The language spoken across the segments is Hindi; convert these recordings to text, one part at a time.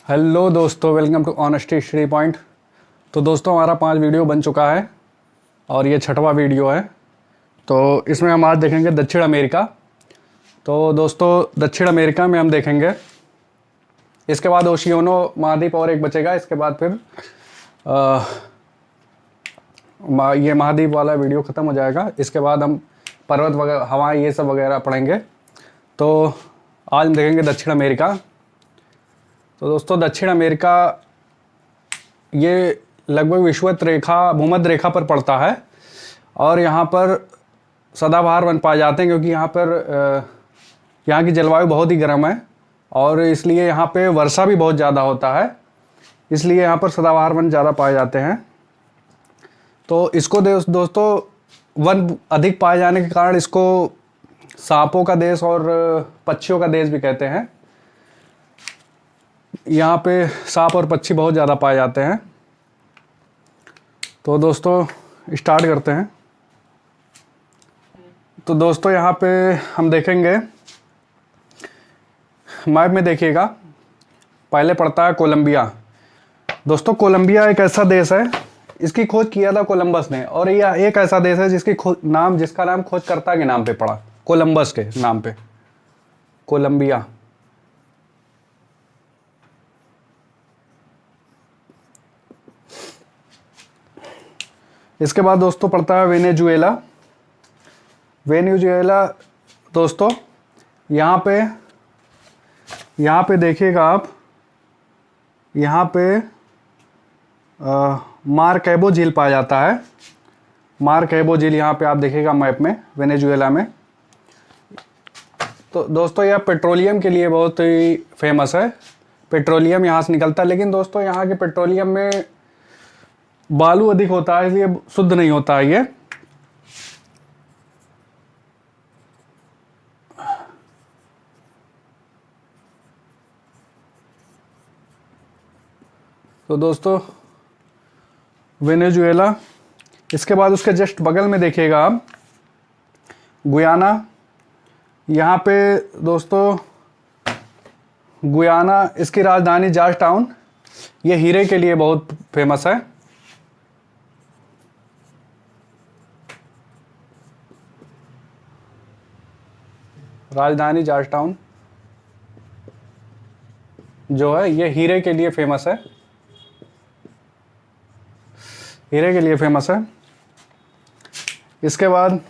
हेलो दोस्तों, welcome to honesty Shri point. तो दोस्तों, हमारा 5 वीडियो बन चुका है और ये 6वां वीडियो है। तो इसमें हम आज देखेंगे दक्षिण अमेरिका। तो दोस्तों, दक्षिण अमेरिका में हम देखेंगे, इसके बाद ओशियानो महाद्वीप और एक बचेगा। इसके बाद फिर ये महाद्वीप वाला वीडियो ख़त्म हो जाएगा। इसके बाद हम पर्वत वगैरह, हवाएं, ये सब वगैरह पढ़ेंगे। तो आज हम देखेंगे दक्षिण अमेरिका। तो दोस्तों, दक्षिण अमेरिका ये लगभग विषुवत रेखा, भूमध्य रेखा पर पड़ता है और यहाँ पर सदाबहार वन पाए जाते हैं, क्योंकि यहाँ की जलवायु बहुत ही गर्म है और इसलिए यहाँ पे वर्षा भी बहुत ज़्यादा होता है, इसलिए यहाँ पर सदाबहार वन ज़्यादा पाए जाते हैं। तो इसको दोस्तों, वन अधिक पाए जाने के कारण इसको सांपों का देश और पक्षियों का देश भी कहते हैं। यहाँ पे सांप और पक्षी बहुत ज़्यादा पाए जाते हैं। तो दोस्तों, स्टार्ट करते हैं। तो दोस्तों, यहाँ पे हम देखेंगे, मैप में देखिएगा, पहले पड़ता है कोलंबिया। दोस्तों, कोलंबिया एक ऐसा देश है, इसकी खोज किया था कोलंबस ने, और यह एक ऐसा देश है जिसका नाम खोजकर्ता के नाम पे पड़ा, कोलंबस के नाम पे, कोलंबिया। इसके बाद दोस्तों पड़ता है वेनेजुएला। वेनेजुएला दोस्तों, यहाँ पे देखिएगा आप, यहाँ पे मार्कैबो झील पाया जाता है। मार्कैबो झील यहाँ पे आप देखिएगा मैप में, वेनेजुएला में। तो दोस्तों, यह पेट्रोलियम के लिए बहुत ही फेमस है। पेट्रोलियम यहाँ से निकलता है, लेकिन दोस्तों यहाँ के पेट्रोलियम में बालू अधिक होता है, इसलिए शुद्ध नहीं होता है ये। तो दोस्तों, वेनेजुएला। इसके बाद उसके जस्ट बगल में देखिएगा आप, गुयाना। यहाँ पे दोस्तों, गुयाना, इसकी राजधानी जॉर्ज टाउन, ये हीरे के लिए बहुत फेमस है। राजधानी जॉर्ज टाउन जो है, ये हीरे के लिए फेमस है, हीरे के लिए फेमस है। इसके बाद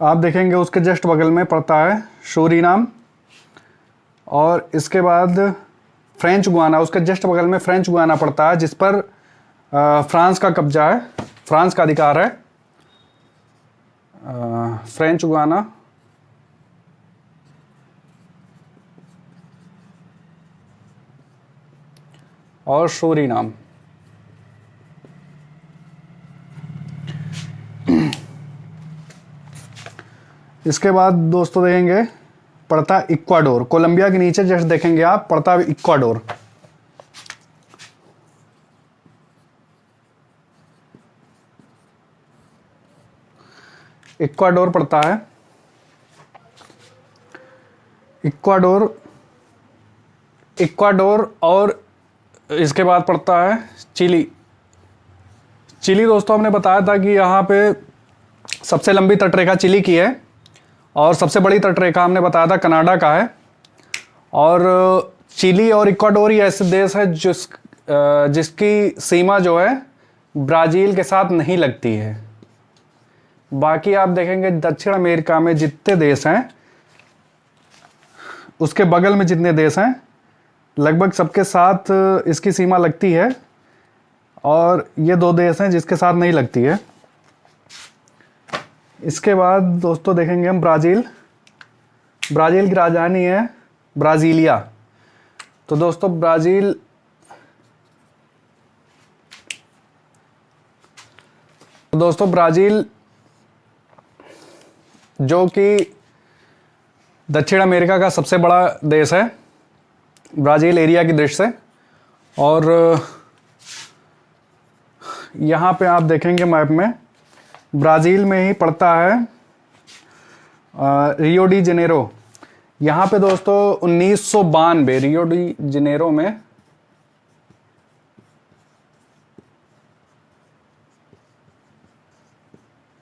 आप देखेंगे, उसके जस्ट बगल में पड़ता है सूरीनाम, और इसके बाद फ्रेंच गुयाना, उसके जस्ट बगल में फ्रेंच गुयाना पड़ता है, जिस पर फ्रांस का कब्जा है, फ्रांस का अधिकार है। फ्रेंच गुयाना और सूरीनाम। इसके बाद दोस्तों देखेंगे, पड़ता है इक्वाडोर। कोलंबिया के नीचे जस्ट देखेंगे आप, पड़ता है इक्वाडोर। इक्वाडोर पड़ता है, इक्वाडोर। और इसके बाद पड़ता है चिली। चिली दोस्तों, हमने बताया था कि यहाँ पे सबसे लंबी तटरेखा चिली की है, और सबसे बड़ी तटरेखा हमने बताया था कनाडा का है। और चिली और इक्वाडोर ही ऐसे देश है जिसकी सीमा जो है ब्राज़ील के साथ नहीं लगती है। बाकी आप देखेंगे दक्षिण अमेरिका में जितने देश हैं, उसके बगल में जितने देश हैं, लगभग सबके साथ इसकी सीमा लगती है, और ये 2 देश हैं जिसके साथ नहीं लगती है। इसके बाद दोस्तों देखेंगे हम ब्राज़ील। ब्राज़ील की राजधानी है ब्राज़ीलिया। तो दोस्तों, ब्राज़ील जो कि दक्षिण अमेरिका का सबसे बड़ा देश है, ब्राज़ील एरिया की दृष्टि से। और यहाँ पे आप देखेंगे मैप में, ब्राज़ील में ही पड़ता है रियो डी जेनेरो। यहाँ पे दोस्तों 1992 रियो डी जनेरो में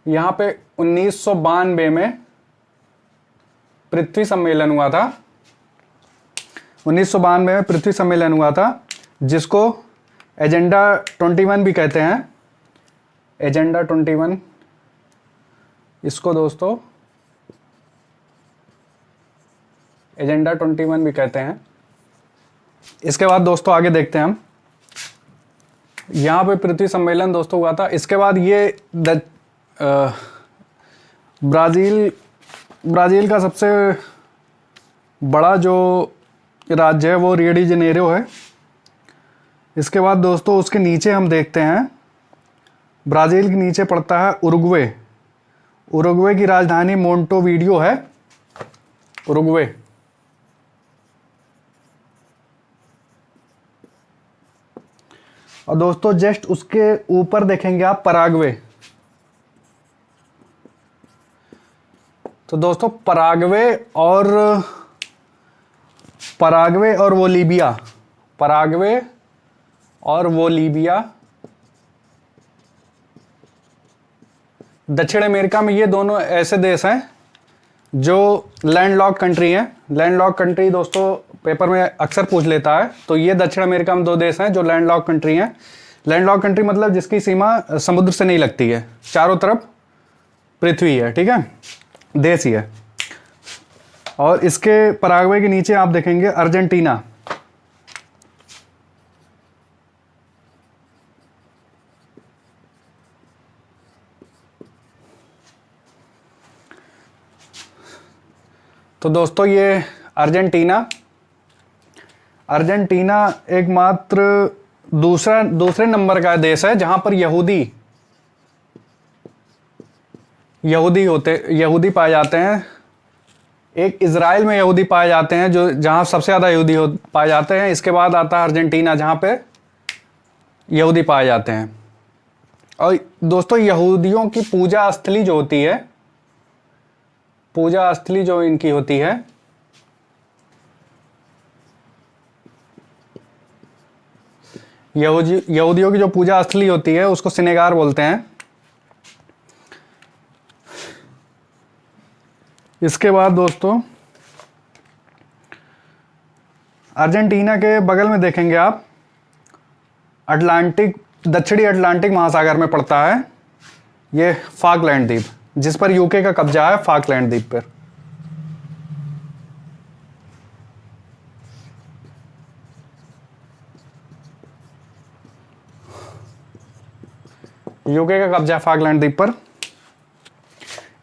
यहाँ पे 1992 में पृथ्वी सम्मेलन हुआ था। 1992 में पृथ्वी सम्मेलन हुआ था, जिसको एजेंडा 21 भी कहते हैं। एजेंडा 21, इसको दोस्तों एजेंडा 21 भी कहते हैं। इसके बाद दोस्तों आगे देखते हैं हम। यहाँ पे पृथ्वी सम्मेलन दोस्तों हुआ था। इसके बाद ये ब्राज़ील का सबसे बड़ा जो राज्य है वो रियो डी जनेरो है। इसके बाद दोस्तों उसके नीचे हम देखते हैं, ब्राज़ील के नीचे पड़ता है उरुग्वे। उरुग्वे की राजधानी मोंटेवीडियो है। उरुग्वे। और दोस्तों जस्ट उसके ऊपर देखेंगे आप पराग्वे। तो दोस्तों पराग्वे और बोलीविया, पराग्वे और बोलीविया दक्षिण अमेरिका में, ये दोनों ऐसे देश हैं जो लैंडलॉक कंट्री हैं। लैंडलॉक कंट्री दोस्तों पेपर में अक्सर पूछ लेता है। तो ये दक्षिण अमेरिका में दो देश हैं जो लैंडलॉक कंट्री हैं। लैंडलॉक कंट्री मतलब जिसकी सीमा समुद्र से नहीं लगती है, चारों तरफ पृथ्वी है, ठीक है, देश ही है। और इसके पराग्वे के नीचे आप देखेंगे अर्जेंटीना। तो दोस्तों ये अर्जेंटीना एकमात्र दूसरे नंबर का देश है जहां पर यहूदी पाए जाते हैं। एक इजराइल में यहूदी पाए जाते हैं, जो जहां सबसे ज़्यादा यहूदी पाए जाते हैं। इसके बाद आता है अर्जेंटीना, जहां पे यहूदी पाए जाते हैं। और दोस्तों यहूदियों की पूजा स्थली जो होती है, पूजा स्थली जो इनकी होती है, यहूदियों की जो पूजा स्थली होती है उसको सिनेगार बोलते हैं। इसके बाद दोस्तों अर्जेंटीना के बगल में देखेंगे आप दक्षिणी अटलांटिक महासागर में पड़ता है ये फाकलैंड द्वीप, जिस पर यूके का कब्जा है, फाकलैंड द्वीप पर। यूके का कब्जा है फाकलैंड द्वीप पर।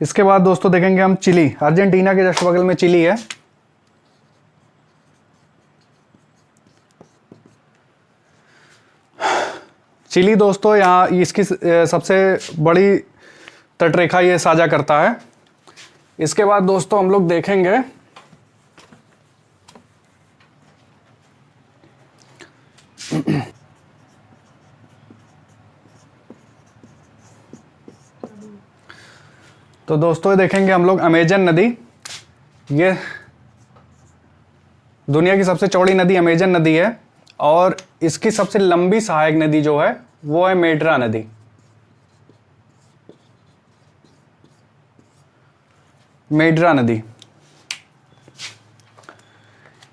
इसके बाद दोस्तों देखेंगे हम चिली। अर्जेंटीना के जस्ट बगल में चिली है। चिली दोस्तों यहाँ इसकी सबसे बड़ी तटरेखा ये साझा करता है। इसके बाद दोस्तों हम लोग देखेंगे तो दोस्तों देखेंगे हम लोग अमेजन नदी। ये दुनिया की सबसे चौड़ी नदी अमेजन नदी है, और इसकी सबसे लंबी सहायक नदी जो है वो है मेड्रा नदी। मेड्रा नदी।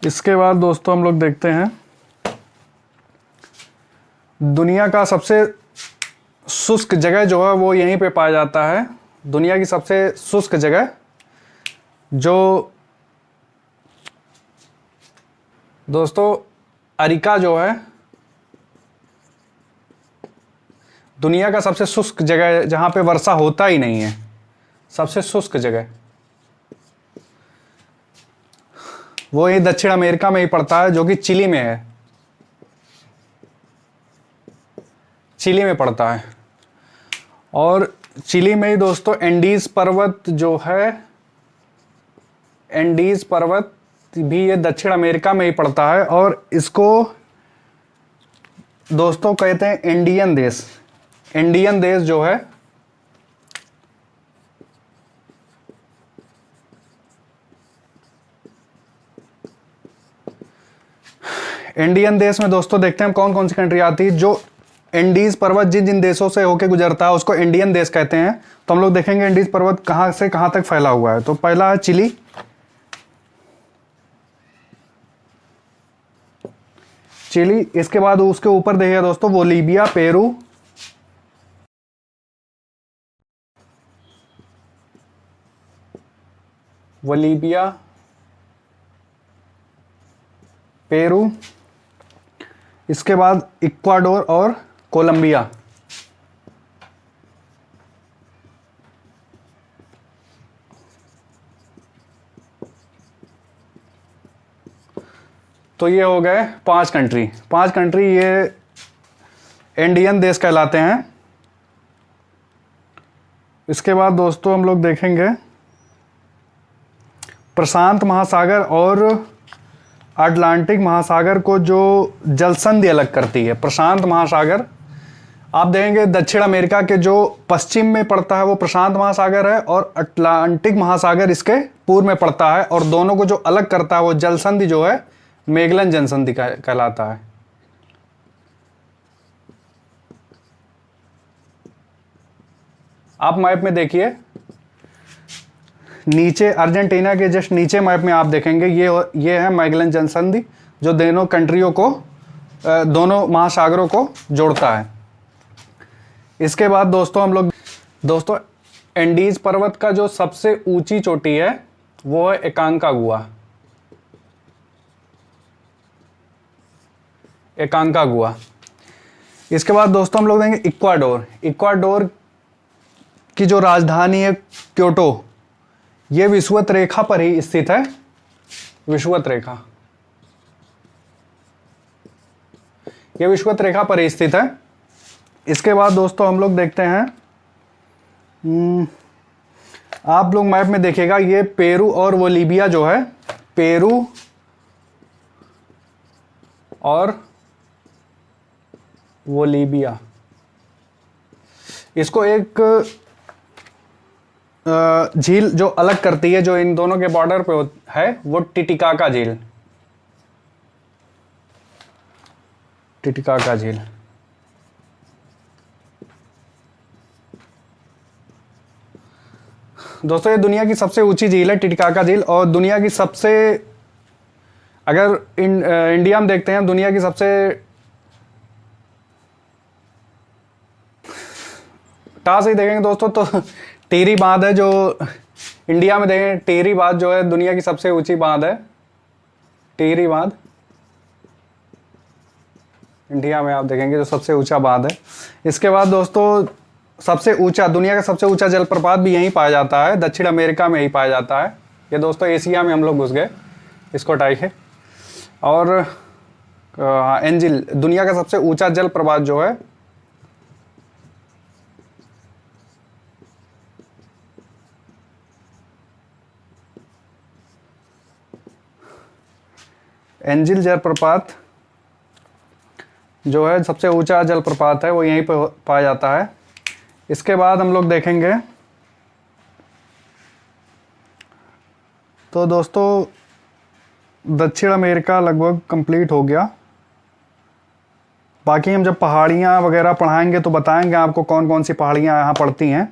इसके बाद दोस्तों हम लोग देखते हैं दुनिया का सबसे शुष्क जगह जो है वो यहीं पे पाया जाता है। दुनिया की सबसे शुष्क जगह जो दोस्तों अरिका जो है, दुनिया का सबसे शुष्क जगह जहां पे वर्षा होता ही नहीं है, सबसे शुष्क जगह वो ये दक्षिण अमेरिका में ही पड़ता है, जो कि चिली में है। चिली में पड़ता है। और चिली में ही दोस्तों एंडीज पर्वत जो है, एंडीज पर्वत भी ये दक्षिण अमेरिका में ही पड़ता है। और इसको दोस्तों कहते हैं इंडियन देश। इंडियन देश जो है इंडियन देश में दोस्तों देखते हैं हम कौन कौन सी कंट्री आती है। जो इंडीज पर्वत जिन जिन देशों से होके गुजरता है उसको इंडियन देश कहते हैं। तो हम लोग देखेंगे इंडीज पर्वत कहाँ से कहाँ तक फैला हुआ है। तो पहला है चिली, चिली। इसके बाद उसके ऊपर देखिएगा दोस्तों बोलीविया, पेरू, बोलीविया, पेरू। इसके बाद इक्वाडोर और कोलंबिया। तो ये हो गए 5 कंट्री। 5 कंट्री ये इंडियन देश कहलाते हैं। इसके बाद दोस्तों हम लोग देखेंगे प्रशांत महासागर और अटलांटिक महासागर को जो जल संधि अलग करती है। प्रशांत महासागर आप देखेंगे दक्षिण अमेरिका के जो पश्चिम में पड़ता है वो प्रशांत महासागर है, और अटलांटिक महासागर इसके पूर्व में पड़ता है, और दोनों को जो अलग करता है वो जल संधि जो है मैगेलन जल संधि कहलाता है। आप मैप में देखिए, नीचे अर्जेंटीना के जस्ट नीचे मैप में आप देखेंगे ये है मैगेलन जल संधि जो दोनों कंट्रियों को, दोनों महासागरों को जोड़ता है। इसके बाद दोस्तों हम लोग एंडीज पर्वत का जो सबसे ऊंची चोटी है वो है एकांकागुआ। एकांकागुआ। इसके बाद दोस्तों हम लोग देंगे इक्वाडोर। इक्वाडोर की जो राजधानी है क्योटो, ये विषुवत रेखा पर ही स्थित है। विषुवत रेखा, ये विषुवत रेखा पर ही स्थित है। इसके बाद दोस्तों हम लोग देखते हैं, आप लोग मैप में देखिएगा ये पेरू और बोलीविया जो है, पेरू और बोलीविया, इसको एक झील जो अलग करती है, जो इन दोनों के बॉर्डर पे है, वो टिटिकाका झील। टिटिकाका झील। दोस्तों ये दुनिया की सबसे ऊंची झील है टिटिकाका झील, और दुनिया की सबसे, अगर इंडिया में देखते हैं दुनिया की सबसे टास ही देखेंगे दोस्तों तो टिहरी बांध है, जो इंडिया में देखें टिहरी बांध जो है दुनिया की सबसे ऊंची बांध है। टिहरी बांध इंडिया में आप देखेंगे जो सबसे ऊंचा बांध है। इसके बाद दोस्तों सबसे ऊंचा, दुनिया का सबसे ऊंचा जलप्रपात भी यहीं पाया जाता है, दक्षिण अमेरिका में ही पाया जाता है। ये दोस्तों एशिया में हम लोग घुस गए, इसको टाइप है। और एंजिल, दुनिया का सबसे ऊंचा जलप्रपात जो है एंजिल जलप्रपात जो है सबसे ऊंचा जलप्रपात है, वो यहीं पर पाया जाता है। इसके बाद हम लोग देखेंगे तो दोस्तों दक्षिण अमेरिका लगभग कंप्लीट हो गया। बाकी हम जब पहाड़ियाँ वगैरह पढ़ाएंगे तो बताएंगे आपको कौन कौन सी पहाड़ियाँ यहाँ पड़ती हैं।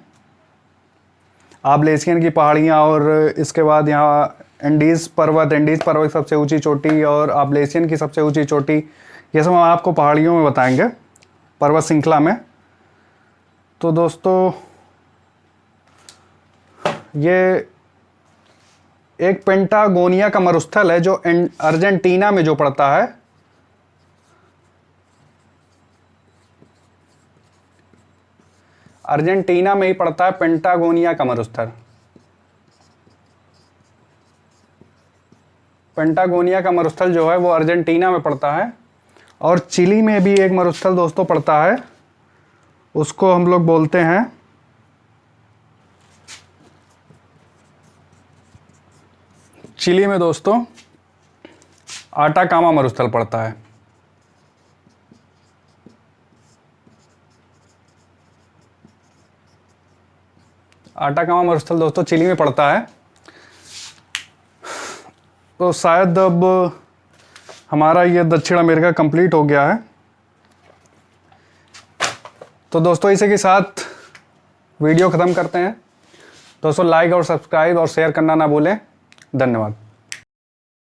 आबलेसियन की पहाड़ियाँ, और इसके बाद यहाँ एंडीज़ पर्वत सबसे ऊंची चोटी, और आबलेसियन की सबसे ऊंची चोटी, ये सब हम आपको पहाड़ियों में बताएंगे, पर्वत श्रृंखला में। तो दोस्तों ये एक पेंटागोनिया का मरुस्थल है जो अर्जेंटीना में जो पड़ता है। अर्जेंटीना में ही पड़ता है पेंटागोनिया का मरुस्थल। पेंटागोनिया का मरुस्थल जो है वो अर्जेंटीना में पड़ता है, और चिली में भी एक मरुस्थल दोस्तों पड़ता है, उसको हम लोग बोलते हैं चिली में दोस्तों आटाकामा मरुस्थल पड़ता है। आटाकामा मरुस्थल दोस्तों चिली में पड़ता है। तो शायद अब हमारा ये दक्षिण अमेरिका कंप्लीट हो गया है। तो दोस्तों इसी के साथ वीडियो ख़त्म करते हैं। दोस्तों लाइक और सब्सक्राइब और शेयर करना ना भूलें। धन्यवाद।